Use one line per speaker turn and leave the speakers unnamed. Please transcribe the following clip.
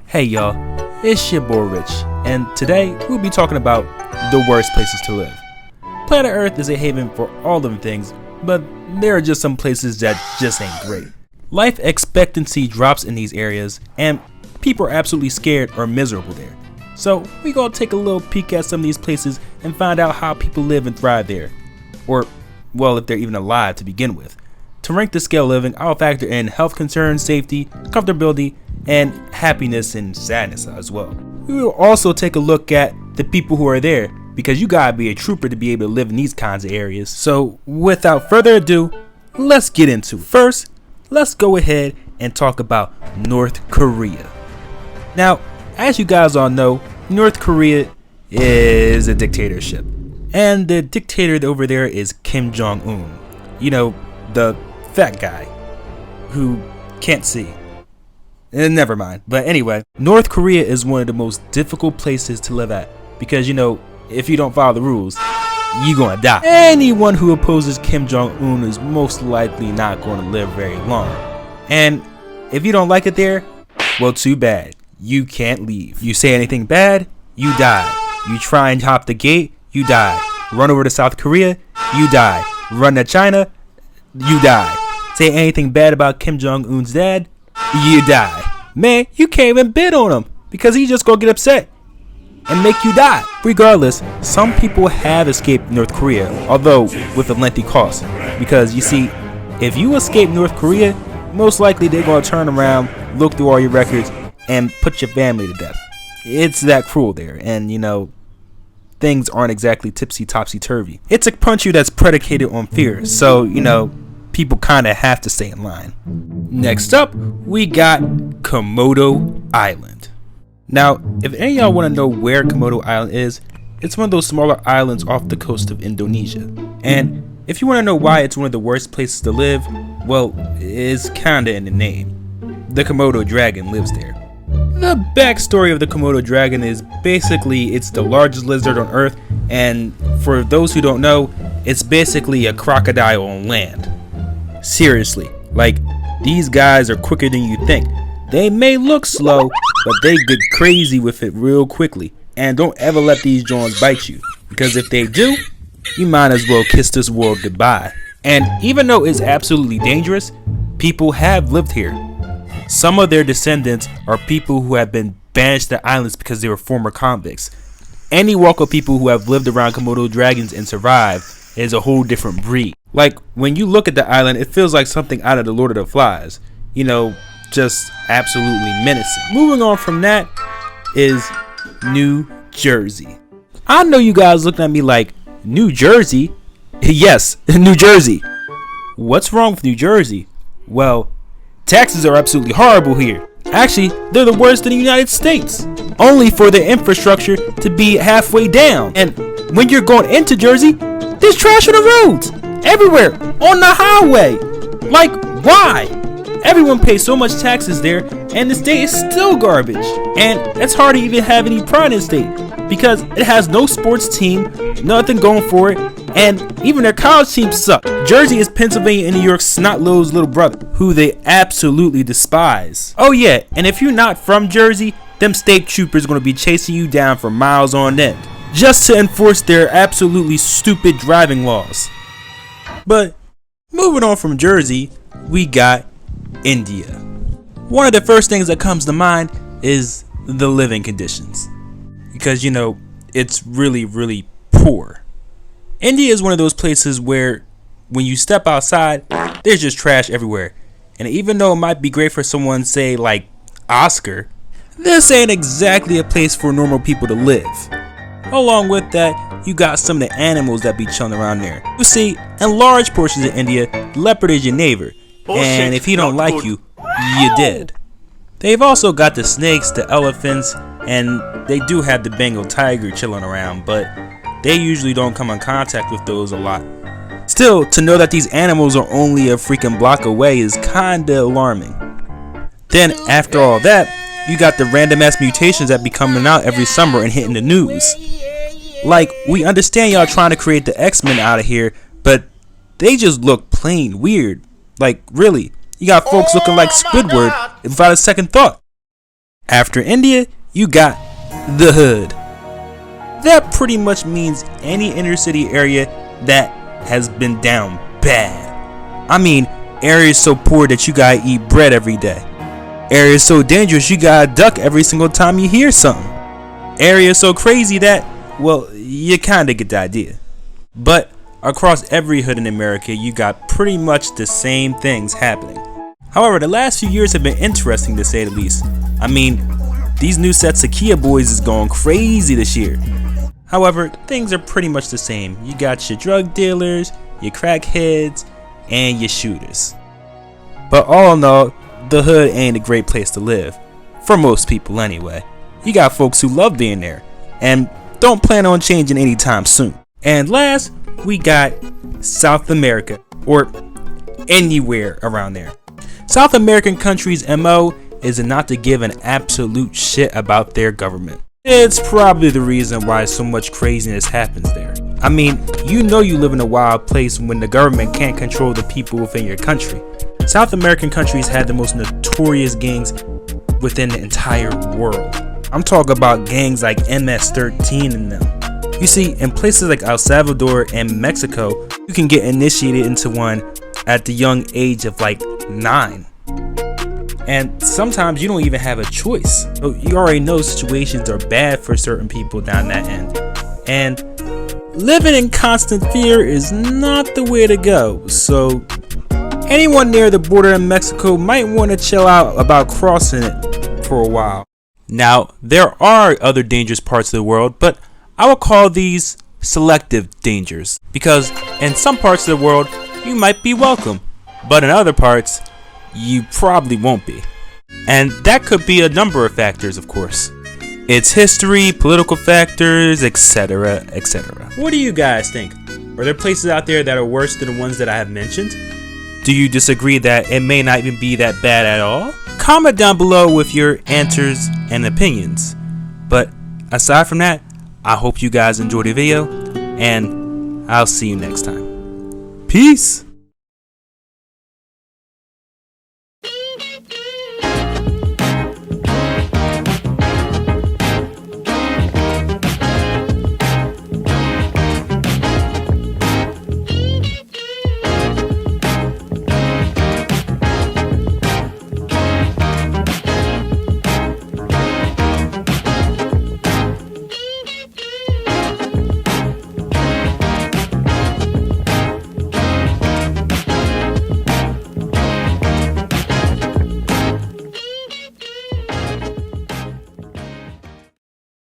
Hey y'all, it's your boy Rich, and today we'll be talking about the worst places to live. Planet Earth is a haven for all them things, but there are just some places that just ain't great. Life expectancy drops in these areas, and people are absolutely scared or miserable there. So we gonna take a little peek at some of these places and find out how people live and thrive there. Or, well, if they're even alive to begin with. To rank the scale of living, I'll factor in health concerns, safety, comfortability, and happiness and sadness as well. We will also take a look at the people who are there, because you gotta be a trooper to be able to live in these kinds of areas. So without further ado, let's get into it. First, let's go ahead and talk about North Korea. Now, as you guys all know, North Korea is a dictatorship. And the dictator over there is Kim Jong-un. You know, the fat guy who can't see. Never mind. But anyway, North Korea is one of the most difficult places to live at because, you know, if you don't follow the rules, you're gonna die. Anyone who opposes Kim Jong-un is most likely not going to live very long. And if you don't like it there, well, too bad. You can't leave. You say anything bad, you die. You try and hop the gate, you die. Run over to South Korea, you die. Run to China, you die. Say anything bad about Kim Jong-un's dad, you die. Man, you can't even bid on him because he just gonna get upset and make you die. Regardless, some people have escaped North Korea, although with a lengthy cost. Because you see, if you escape North Korea, most likely they're gonna turn around, look through all your records, and put your family to death. It's that cruel there, and you know, things aren't exactly topsy-turvy. It's a country that's predicated on fear, so you know, people kind of have to stay in line. Next up, we got Komodo Island. Now, if any of y'all want to know where Komodo Island is, it's one of those smaller islands off the coast of Indonesia. And if you want to know why it's one of the worst places to live, well, it's kinda in the name. The Komodo dragon lives there. The backstory of the Komodo dragon is basically it's the largest lizard on Earth, and for those who don't know, it's basically a crocodile on land. Seriously, like, these guys are quicker than you think. They may look slow, but they get crazy with it real quickly. And don't ever let these joints bite you, because if they do, you might as well kiss this world goodbye. And even though it's absolutely dangerous, people have lived here. Some of their descendants are people who have been banished to islands because they were former convicts. Any walk of people who have lived around Komodo dragons and survived is a whole different breed. Like, when you look at the island, it feels like something out of the Lord of the Flies. You know, just absolutely menacing. Moving on from that is New Jersey. I know you guys looking at me like, New Jersey? Yes, New Jersey. What's wrong with New Jersey? Well, taxes are absolutely horrible here. Actually, they're the worst in the United States. Only for their infrastructure to be halfway down. And when you're going into Jersey, there's trash on the roads. Everywhere. On the highway. Like, why? Everyone pays so much taxes there, and the state is still garbage. And it's hard to even have any pride in the state, because it has no sports team, nothing going for it, and even their college teams suck. Jersey is Pennsylvania and New York's snot-nosed little brother, who they absolutely despise. Oh yeah, and if you're not from Jersey, them state troopers are going to be chasing you down for miles on end, just to enforce their absolutely stupid driving laws. But moving on from Jersey, we got India. One of the first things that comes to mind is the living conditions, because you know, it's really poor. India is one of those places where when you step outside, there's just trash everywhere. And even though it might be great for someone, say like Oscar, this ain't exactly a place for normal people to live. Along with that, you got some of the animals that be chilling around there. You see, in large portions of India, leopard is your neighbor. And if he don't like you, you're dead. They've also got the snakes, the elephants, and they do have the Bengal tiger chilling around, but they usually don't come in contact with those a lot. Still, to know that these animals are only a freaking block away is kinda alarming. Then, after all that, you got the random ass mutations that be coming out every summer and hitting the news. Like, we understand y'all trying to create the X-Men out of here, but they just look plain weird. Like, really, you got folks looking like Squidward without a second thought. After India, you got the hood. That pretty much means any inner city area that has been down bad. I mean, areas so poor that you gotta eat bread every day. Areas so dangerous you gotta duck every single time you hear something. Areas so crazy that, well, you kinda get the idea. But across every hood in America, you got pretty much the same things happening. However, the last few years have been interesting to say the least. I mean, these new sets of Kia boys is going crazy this year. However, things are pretty much the same. You got your drug dealers, your crackheads, and your shooters. But all in all, the hood ain't a great place to live. For most people anyway. You got folks who love being there, and don't plan on changing anytime soon. And last, we got South America, or anywhere around there. South American countries' MO is not to give an absolute shit about their government. It's probably the reason why so much craziness happens there. I mean, you know you live in a wild place when the government can't control the people within your country. South American countries had the most notorious gangs within the entire world. I'm talking about gangs like MS-13 and them. You see, in places like El Salvador and Mexico, you can get initiated into one at the young age of like 9. And sometimes you don't even have a choice. So you already know situations are bad for certain people down that end. And living in constant fear is not the way to go. So anyone near the border in Mexico might want to chill out about crossing it for a while. Now, there are other dangerous parts of the world, but I would call these selective dangers. Because in some parts of the world, you might be welcome. But in other parts, you probably won't be. And that could be a number of factors, of course. It's history, political factors, etc., etc. What do you guys think? Are there places out there that are worse than the ones that I have mentioned? Do you disagree that it may not even be that bad at all? Comment down below with your answers and opinions. But aside from that, I hope you guys enjoyed the video, and I'll see you next time. Peace!